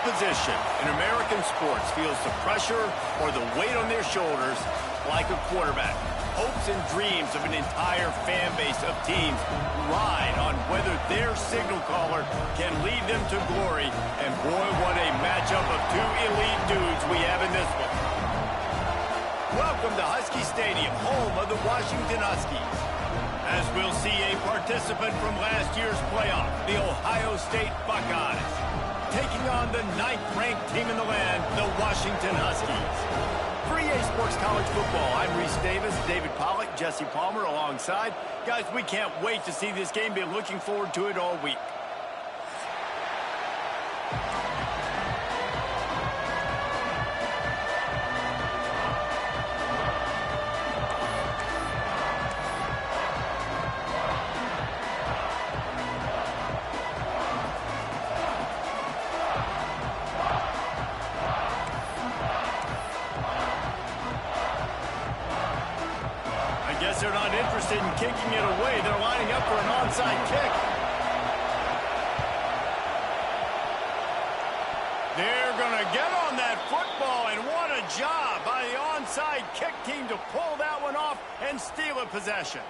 position in American sports feels the pressure or the weight on their shoulders like a quarterback. Hopes and dreams of an entire fan base of teams ride on whether their signal caller can lead them to glory. And boy, what a matchup of two elite dudes we have in this one. Welcome to Husky Stadium, home of the Washington Huskies. As we'll see a participant from last year's playoff, the Ohio State Buckeyes, taking on the 9th-ranked team in the land, the Washington Huskies. For EA Sports College Football, I'm Reese Davis, David Pollack, Jesse Palmer alongside. Guys, we can't wait to see this game. Been looking forward to it all week. They're not interested in kicking it away. They're lining up for an onside kick. They're going to get on that football, and what a job by the onside kick team to pull that one off and steal a possession.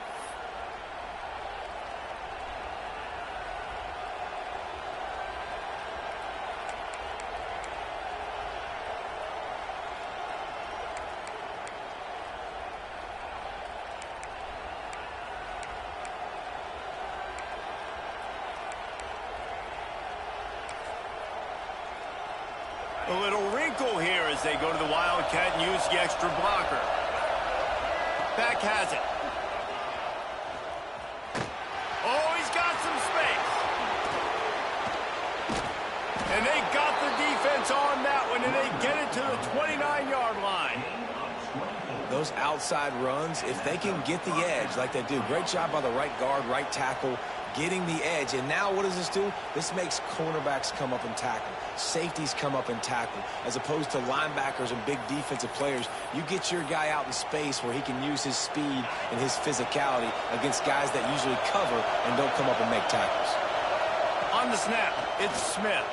A little wrinkle here as they go to the Wildcat and use the extra blocker. Back has it. Oh, he's got some space. And they got the defense on that one, and they get it to the 29-yard line. Those outside runs, if they can get the edge like they do, great job by the right guard, right tackle, getting the edge. And now what does this do? This makes cornerbacks come up and tackle. Safeties come up and tackle. As opposed to linebackers and big defensive players, you get your guy out in space where he can use his speed and his physicality against guys that usually cover and don't come up and make tackles. On the snap, it's Smith.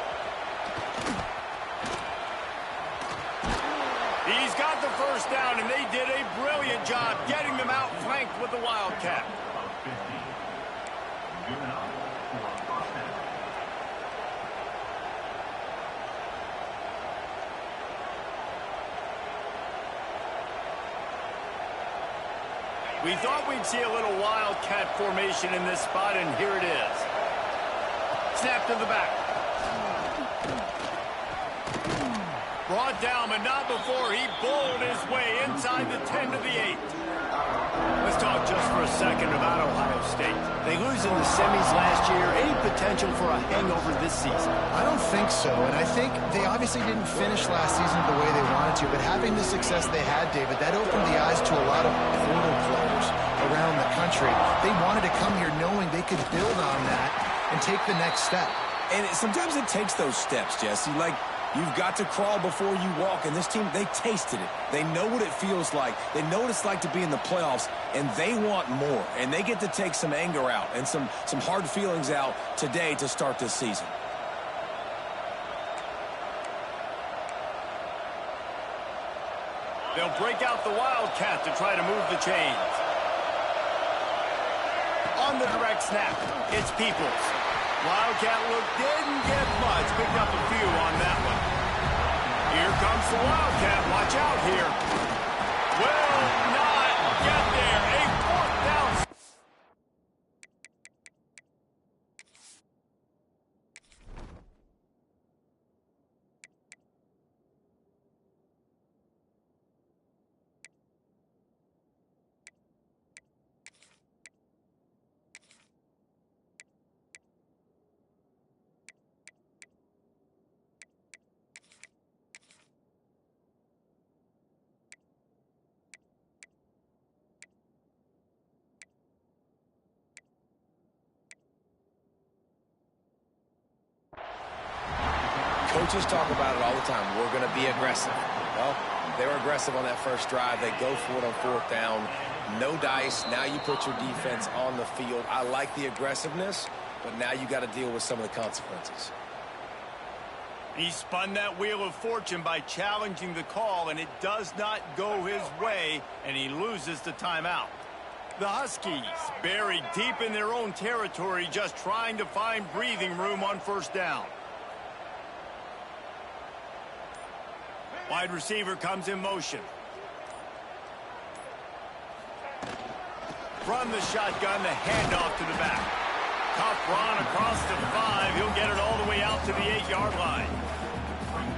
He's got the first down, and they did a brilliant job getting them out flanked with the Wildcat. We thought we'd see a little Wildcat formation in this spot, and here it is. Snap to the back. Brought down, but not before he bowled his way inside the 10 to the 8. Let's talk just for a second about Ohio State. They lose in the semis last year. Any potential for a hangover this season? I don't think so, and I think they obviously didn't finish last season the way they wanted to, but having the success they had, David, that opened the eyes to a lot of portal players around the country. They wanted to come here knowing they could build on that and take the next step. And sometimes it takes those steps, Jesse. Like, you've got to crawl before you walk, and this team, they tasted it. They know what it feels like. They know what it's like to be in the playoffs, and they want more. And they get to take some anger out and some hard feelings out today to start this season. They'll break out the Wildcat to try to move the chains. On the direct snap, it's Peoples. Wildcat look didn't get much, picked up a few on that one. Here comes the Wildcat, watch out here. Will not get there, a 4th down. Coaches talk about it all the time. We're going to be aggressive. Well, they were aggressive on that first drive. They go for it on 4th down. No dice. Now you put your defense on the field. I like the aggressiveness, but now you got to deal with some of the consequences. He spun that wheel of fortune by challenging the call, and it does not go his way, and he loses the timeout. The Huskies buried deep in their own territory, just trying to find breathing room on first down. Wide receiver comes in motion. From the shotgun, the handoff to the back. Tough run across the 5. He'll get it all the way out to the 8-yard line.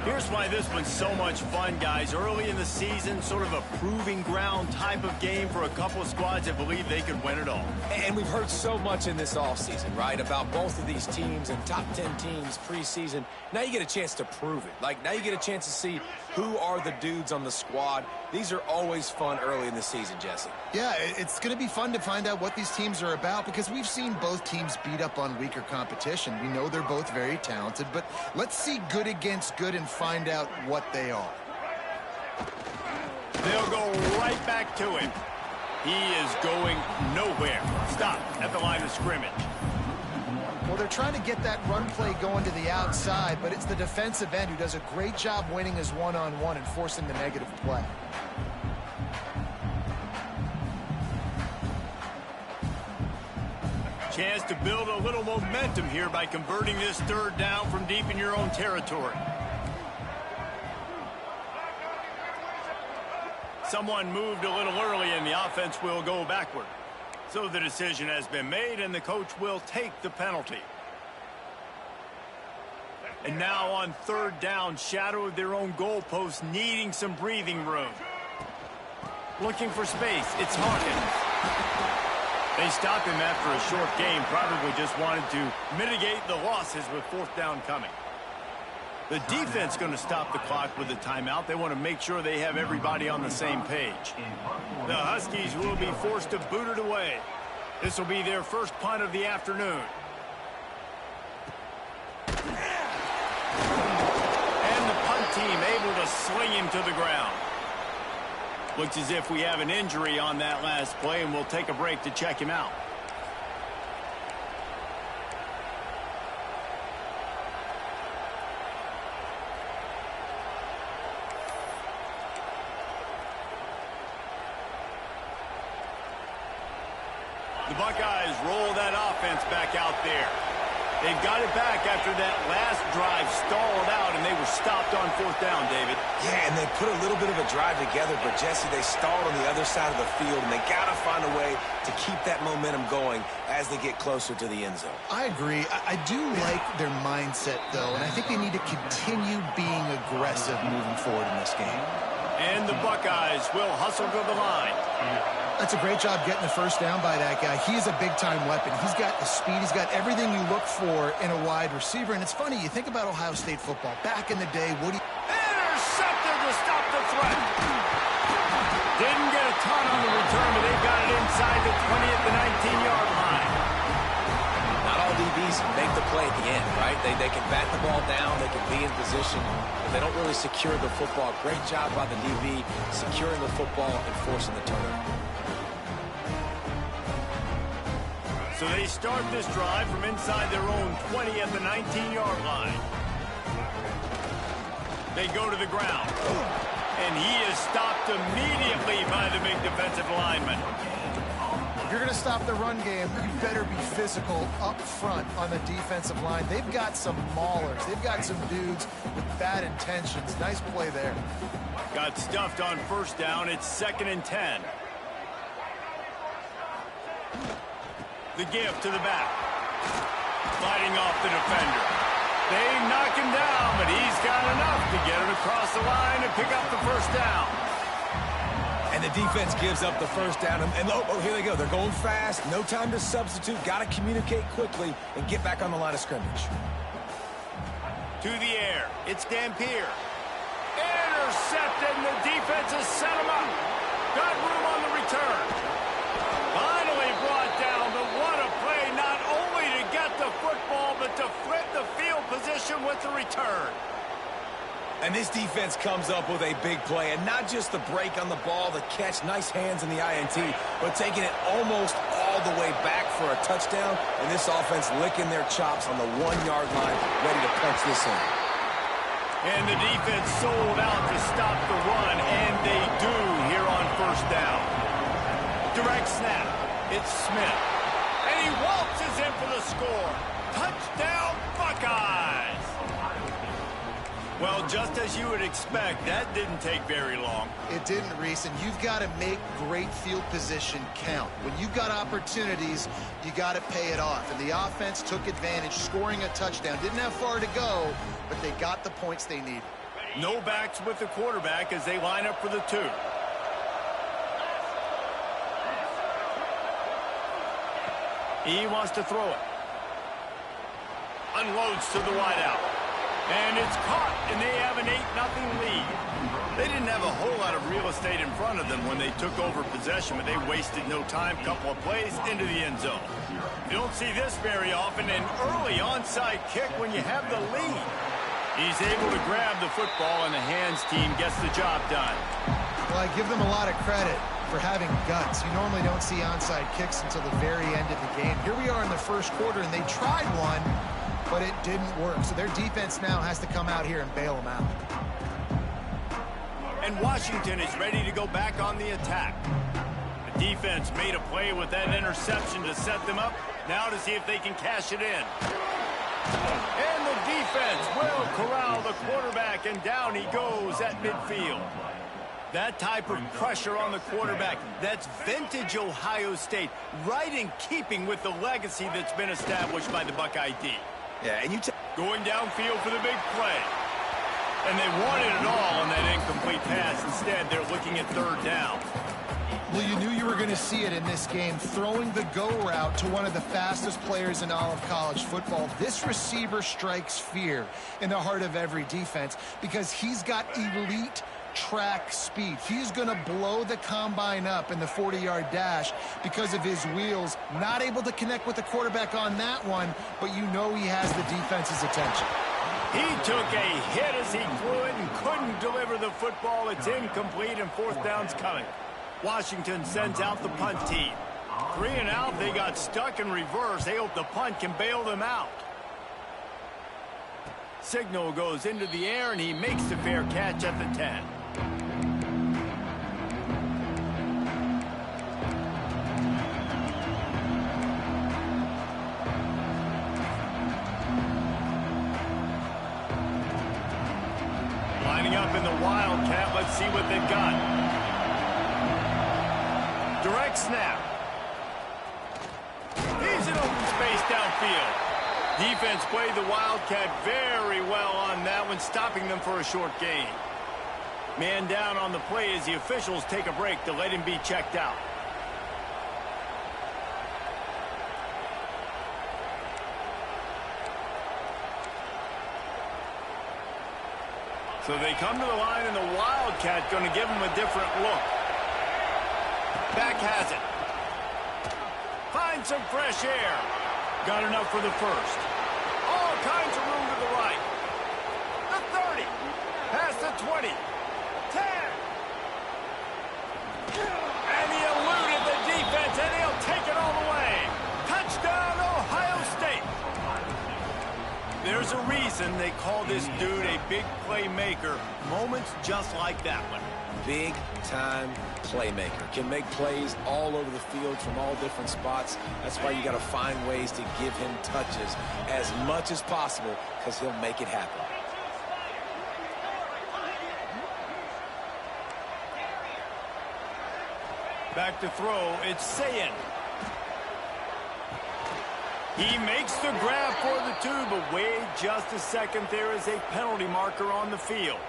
Here's why this one's so much fun, guys. Early in the season, sort of a proving ground type of game for a couple of squads that believe they could win it all. And we've heard so much in this offseason, right, about both of these teams and top 10 teams preseason. Now you get a chance to prove it. Like, now you get a chance to see who are the dudes on the squad. These are always fun early in the season, Jesse. Yeah, it's going to be fun to find out what these teams are about because we've seen both teams beat up on weaker competition. We know they're both very talented, but let's see good against good and find out what they are. They'll go right back to him. He is going nowhere. Stop at the line of scrimmage. Well, they're trying to get that run play going to the outside, but it's the defensive end who does a great job winning his one-on-one and forcing the negative play. Chance to build a little momentum here by converting this third down from deep in your own territory. Someone moved a little early and the offense will go backward. So the decision has been made and the coach will take the penalty. And now on third down, shadow of their own goalpost, needing some breathing room. Looking for space, it's Hawkins. They stopped him after a short game, probably just wanted to mitigate the losses with fourth down coming. The defense going to stop the clock with a timeout. They want to make sure they have everybody on the same page. The Huskies will be forced to boot it away. This will be their first punt of the afternoon. And the punt team able to sling him to the ground. Looks as if we have an injury on that last play, and we'll take a break to check him out. The Buckeyes roll that offense back out there. They've got it back after that last drive stalled out, and they were stopped on fourth down, David. Yeah, and they put a little bit of a drive together, but, Jesse, they stalled on the other side of the field, and they got to find a way to keep that momentum going as they get closer to the end zone. I agree. I do like their mindset, though, and I think they need to continue being aggressive moving forward in this game. And the Buckeyes will hustle to the line. That's a great job getting the first down by that guy. He is a big-time weapon. He's got the speed. He's got everything you look for in a wide receiver. And it's funny, you think about Ohio State football. Back in the day, Woody... Intercepted to stop the threat. Didn't get a ton on the return, but they've got it inside the 20 at the 19-yard line. Not all DBs make the play at the end, right? They can bat the ball down. They can be in position. But they don't really secure the football. Great job by the DB securing the football and forcing the turnover. So they start this drive from inside their own 20 at the 19-yard line. They go to the ground. And he is stopped immediately by the big defensive lineman. If you're going to stop the run game, you better be physical up front on the defensive line. They've got some maulers. They've got some dudes with bad intentions. Nice play there. Got stuffed on first down. It's 2nd and 10. The give to the back. Fighting off the defender. They knock him down, but he's got enough to get it across the line and pick up the first down. And the defense gives up the first down. And oh, here they go. They're going fast. No time to substitute. Got to communicate quickly and get back on the line of scrimmage. To the air. It's Dampier. Intercepted, and the defense has set him up. Got room on the return. Finally brought down, but what a play, not only to get the football, but to flip the field position with the return. And this defense comes up with a big play, and not just the break on the ball, the catch, nice hands in the INT, but taking it almost all the way back for a touchdown, and this offense licking their chops on the 1-yard line, ready to punch this in. And the defense sold out to stop the run, and they do here on first down. Direct snap. It's Smith. And he waltzes in for the score. Touchdown, Buckeyes! Well, just as you would expect, that didn't take very long. It didn't, Reese, and you've got to make great field position count. When you've got opportunities, you got to pay it off. And the offense took advantage, scoring a touchdown. Didn't have far to go, but they got the points they needed. No backs with the quarterback as they line up for the 2. He wants to throw it. Unloads to the wideout. And it's caught, and they have an 8-0 lead. They didn't have a whole lot of real estate in front of them when they took over possession, but they wasted no time. Couple of plays into the end zone. You don't see this very often, an early onside kick when you have the lead. He's able to grab the football, and the hands team gets the job done. Well, I give them a lot of credit for having guts. You normally don't see onside kicks until the very end of the game. Here we are in the first quarter, and they tried one, but it didn't work. So their defense now has to come out here and bail them out. And Washington is ready to go back on the attack. The defense made a play with that interception to set them up. Now to see if they can cash it in. And the defense will corral the quarterback, and down he goes at midfield. That type of pressure on the quarterback, that's vintage Ohio State, right in keeping with the legacy that's been established by the Buckeye D. Yeah, and going downfield for the big play. And they wanted it all on that incomplete pass. Instead, they're looking at 3rd down. Well, you knew you were going to see it in this game, throwing the go route to one of the fastest players in all of college football. This receiver strikes fear in the heart of every defense because he's got elite track speed. He's going to blow the combine up in the 40-yard dash because of his wheels. Not able to connect with the quarterback on that one, but you know he has the defense's attention. He took a hit as he threw it and couldn't deliver the football. It's incomplete, and 4th down's coming. Washington sends out the punt team. 3 and out, they got stuck in reverse. They hope the punt can bail them out. Signal goes into the air, and he makes the fair catch at the 10. Lining up in the Wildcat, let's see what they've got. Direct snap. He's in open space downfield. Defense played the Wildcat very well on that one, stopping them for a short gain. Man down on the play as the officials take a break to let him be checked out. So they come to the line, and the Wildcat going to give him a different look. Back has it. Finds some fresh air. Got enough for the first. All kinds of room to the right. The 30. Past the 20. 10. And he eluded the defense, and he'll take it all the way. Touchdown, Ohio State. There's a reason they call this dude a big playmaker. Moments just like that one. Big-time playmaker. Can make plays all over the field from all different spots. That's why you got to find ways to give him touches as much as possible, because he'll make it happen. Back to throw, it's Sayin. He makes the grab for the 2, but wait just a second. There is a penalty marker on the field.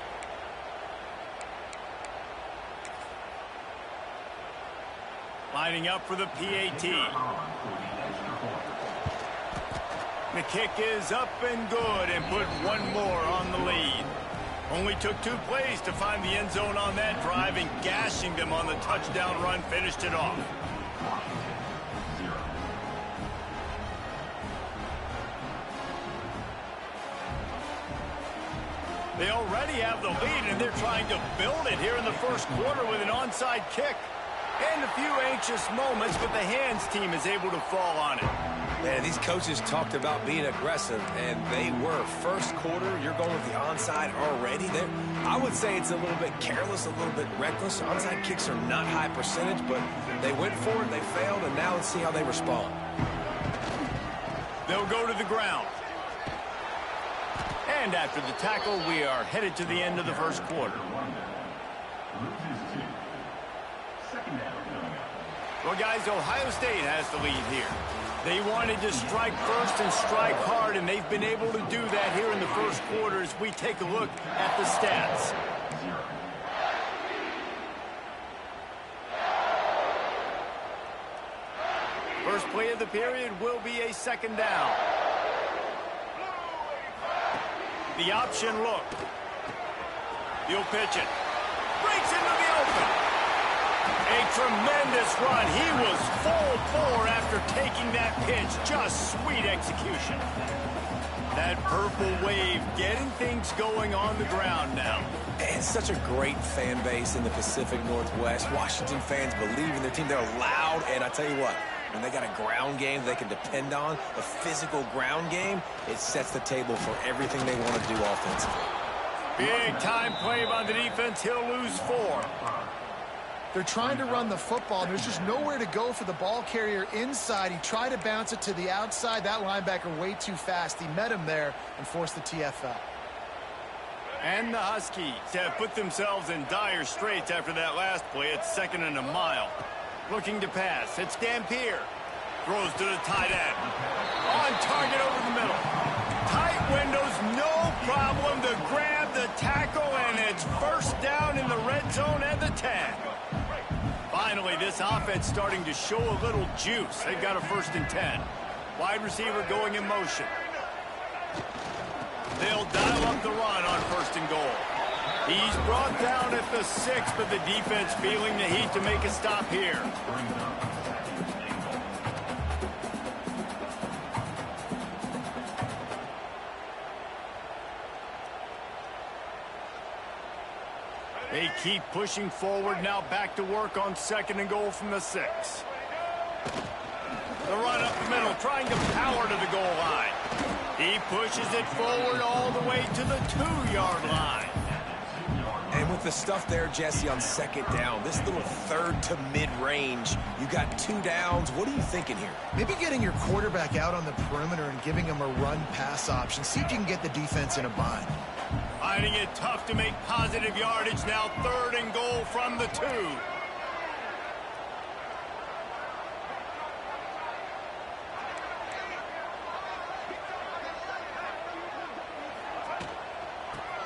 Lining up for the PAT. The kick is up and good, and put one more on the lead. Only took 2 plays to find the end zone on that drive, and gashing them on the touchdown run finished it off. They already have the lead, and they're trying to build it here in the first quarter with an onside kick. And a few anxious moments, but the hands team is able to fall on it. Man, these coaches talked about being aggressive, and they were. First quarter, you're going with the onside already. I would say it's a little bit careless, a little bit reckless. Onside kicks are not high percentage, but they went for it, they failed, and now let's see how they respond. They'll go to the ground. And after the tackle, we are headed to the end of the first quarter. Well, guys, Ohio State has the lead here. They wanted to strike first and strike hard, and they've been able to do that here in the first quarter as we take a look at the stats. First play of the period will be a second down. The option look. He'll pitch it. Breaks into the open. A tremendous run. He was full bore after taking that pitch. Just sweet execution. That purple wave getting things going on the ground now. It's such a great fan base in the Pacific Northwest. Washington fans believe in their team. They're loud, and I tell you what, when they got a ground game they can depend on, a physical ground game, it sets the table for everything they want to do offensively. Big time play by the defense. He'll lose 4. They're trying to run the football. There's just nowhere to go for the ball carrier inside. He tried to bounce it to the outside. That linebacker way too fast. He met him there and forced the TFL. And the Huskies have put themselves in dire straits after that last play. It's 2nd and a mile. Looking to pass. It's Dampier. Throws to the tight end. On target over the middle. Tight windows, no problem to grab the tackle, and it's first down in the red zone at the 10. Finally, this offense starting to show a little juice. They've got a 1st and 10. Wide receiver going in motion. They'll dial up the run on 1st and goal. He's brought down at the 6, but the defense feeling the heat to make a stop here. They keep pushing forward, now back to work on 2nd and goal from the 6. The run up the middle, trying to power to the goal line. He pushes it forward all the way to the 2-yard line. And with the stuff there, Jesse, on 2nd down, this little 3rd to mid-range, you got 2 downs. What are you thinking here? Maybe getting your quarterback out on the perimeter and giving him a run-pass option. See if you can get the defense in a bind. Finding it tough to make positive yardage. Now 3rd and goal from the 2.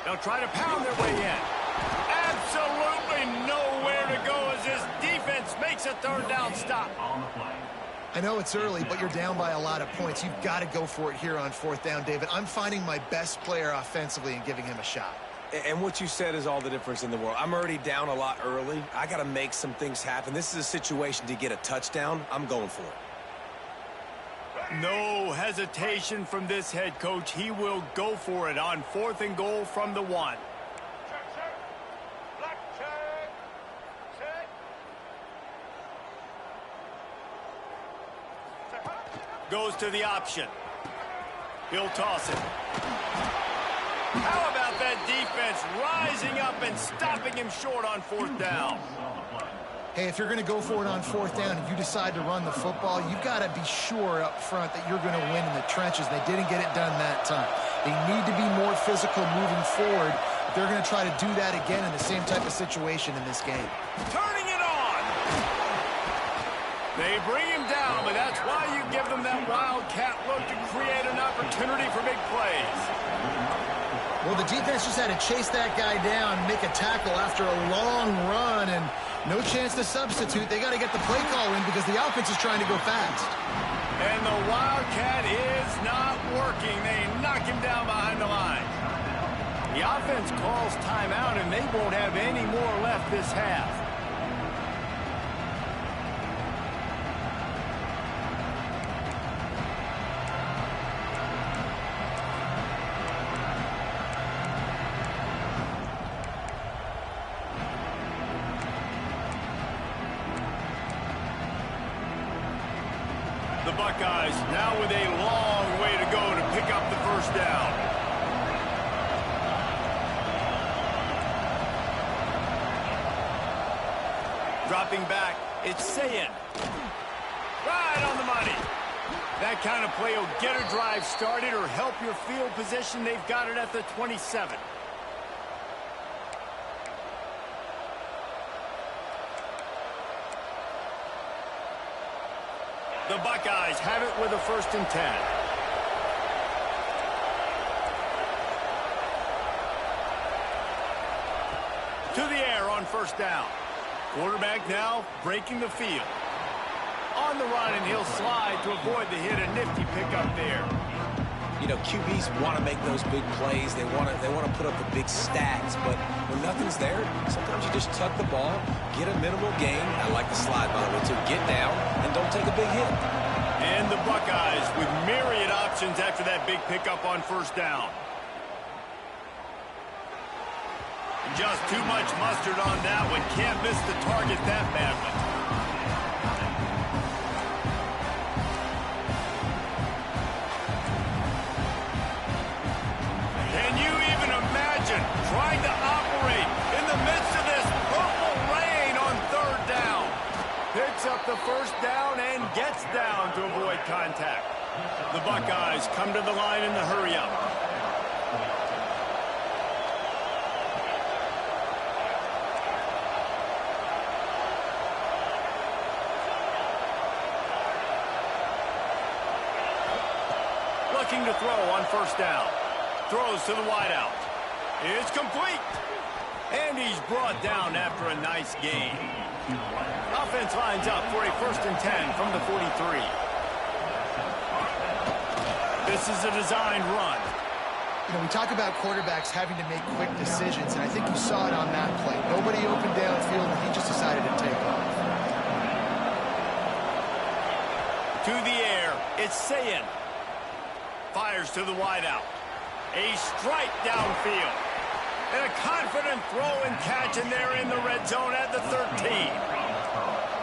They'll try to pound their way in. Absolutely nowhere to go as this defense makes a 3rd down stop. I know it's early, but you're down by a lot of points. You've got to go for it here on 4th down, David. I'm finding my best player offensively and giving him a shot. And what you said is all the difference in the world. I'm already down a lot early. I got to make some things happen. This is a situation to get a touchdown. I'm going for it. No hesitation from this head coach. He will go for it on 4th and goal from the 1. Goes to the option. He'll toss it. How about that defense rising up and stopping him short on 4th down? Hey, if you're going to go for it on 4th down and you decide to run the football, you've got to be sure up front that you're going to win in the trenches. They didn't get it done that time. They need to be more physical moving forward. They're going to try to do that again in the same type of situation in this game. Turning it on! They bring him down, but that's why you give them that wildcat look to create an opportunity for big plays. Well, the defense just had to chase that guy down, make a tackle after a long run, and no chance to substitute. They got to get the play call in because the offense is trying to go fast. And the wildcat is not working. They knock him down behind the line. The offense calls timeout, and they won't have any more left this half. The Buckeyes now with a long way to go to pick up the first down. Dropping back, it's saying. Right on the money. That kind of play will get a drive started or help your field position. They've got it at the 27. The Buckeyes have it with a 1st and 10. To the air on 1st down. Quarterback now breaking the field. On the run, and he'll slide to avoid the hit. A nifty pickup there. You know, QBs want to make those big plays. They want to put up the big stats. But when nothing's there, sometimes you just tuck the ball, get a minimal gain. I like the slide, by the way, too. Get down and don't take a big hit. And the Buckeyes with myriad options after that big pickup on 1st down. Just too much mustard on that one. Can't miss the target that badly. Can you even imagine trying to operate in the midst of this purple rain on 3rd down? Picks up the 1st down and gets down to avoid contact. The Buckeyes come to the line in the hurry-up. Looking to throw on 1st down. Throws to the wideout. It's complete. And he's brought down after a nice gain. Offense lines up for a 1st and 10 from the 43. This is a designed run. You know, we talk about quarterbacks having to make quick decisions, and I think you saw it on that play. Nobody opened downfield, and he just decided to take off. To the air, it's Sayin. Fires to the wideout. A strike downfield. And a confident throw and catch, and they're in the red zone at the 13.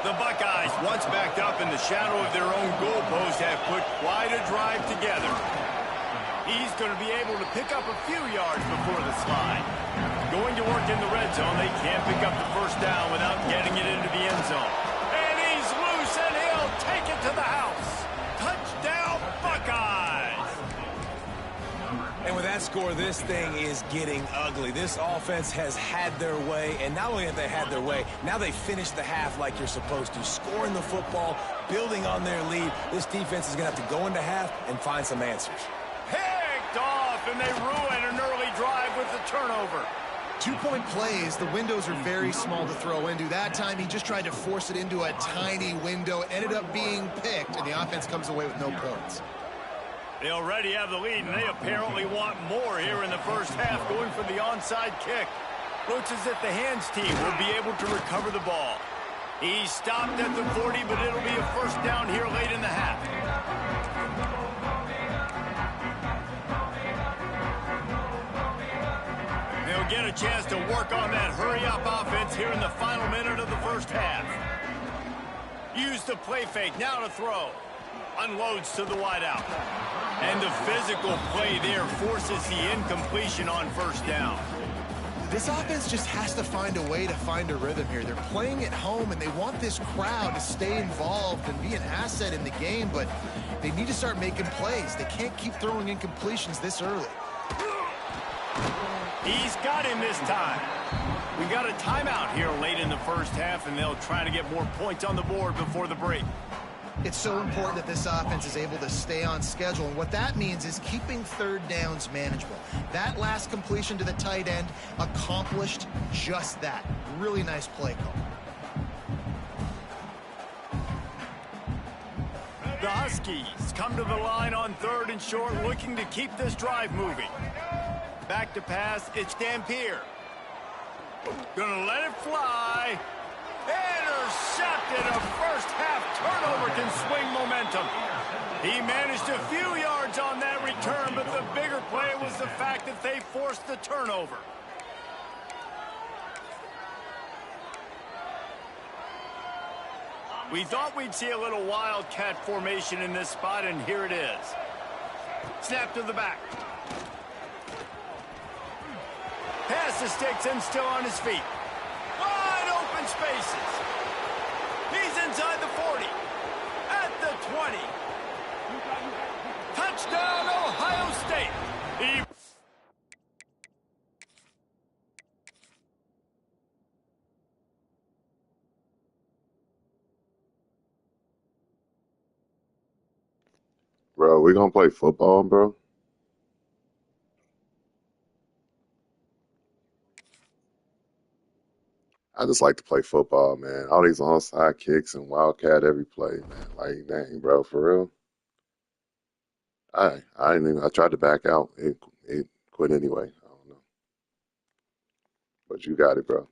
The Buckeyes, once backed up in the shadow of their own goalpost, have put quite a drive together. He's going to be able to pick up a few yards before the slide. Going to work in the red zone, they can't pick up the 1st down without getting it into the end zone. And he's loose, and he'll take it to the house. Touchdown, Buckeyes! And with that score, this thing is getting ugly. This offense has had their way, and not only have they had their way, now they finished the half like you're supposed to, scoring the football, building on their lead. This defense is going to have to go into half and find some answers. Picked off, and they ruin an early drive with the turnover. 2-point plays, the windows are very small to throw into. That time, he just tried to force it into a tiny window, ended up being picked, and the offense comes away with no points. They already have the lead, and they apparently want more here in the 1st half, going for the onside kick. Looks as if the hands team will be able to recover the ball. He stopped at the 40, but it'll be a 1st down here late in the half. They'll get a chance to work on that hurry-up offense here in the final minute of the 1st half. Use the play fake, now to throw. Unloads to the wideout. And the physical play there forces the incompletion on 1st down. This offense just has to find a way to find a rhythm here. They're playing at home, and they want this crowd to stay involved and be an asset in the game, but they need to start making plays. They can't keep throwing incompletions this early. He's got him this time. We got a timeout here late in the 1st half, and they'll try to get more points on the board before the break. It's so important that this offense is able to stay on schedule, and what that means is keeping 3rd downs manageable. That last completion to the tight end accomplished just that. Really nice play call. The Huskies come to the line on 3rd and short, looking to keep this drive moving. Back to pass, it's Dampier. Gonna let it fly. Intercepted. A 1st half turnover can swing momentum. He managed a few yards on that return, but the bigger play was the fact that they forced the turnover. We thought we'd see a little wildcat formation in this spot, and here it is. Snap to the back. Pass the sticks and still on his feet. Wide open spaces. He's inside the 40. At the 20. Touchdown, Ohio State. Bro, we gonna play football, bro? I just like to play football, man. All these onside kicks and wildcat every play, man. Like, dang, bro, for real. I didn't even. I tried to back out. It quit anyway. I don't know, but you got it, bro.